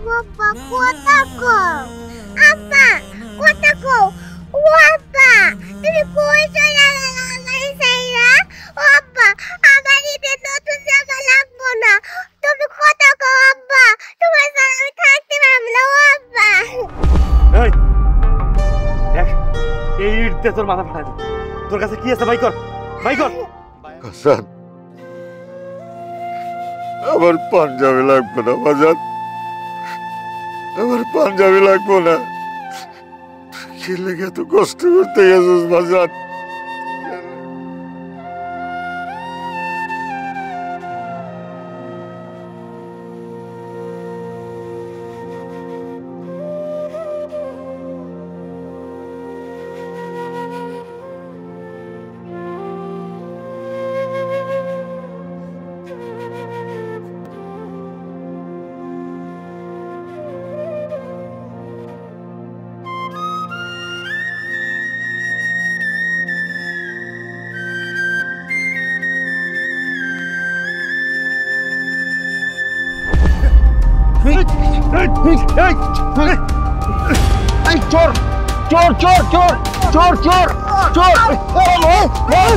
Papa, kotaku. Apa? Kotaku. Papa, তুমি কই চলে গেল আমার সাইরা? Papa, আমার ঈদে নতুন জামা লাগবো না। তুমি কোথাকো আব্বা? তোমার সাথে আমি থাকতে পারবো না আব্বা। এই দেখ, এই ঈদ দিয়ে তোর মাথা ফাটাই দেব। তোর কাছে কি আছে ভাই কর, ভাই কর। হাসান, আমার পাঞ্জাবি লাগবে না বাজার, আমার পাঞ্জাবি লাগবো না। কি লেগে এত কষ্ট করতে গেছিস বাজার? চোর চোর চোর চোর চোর চোর চোর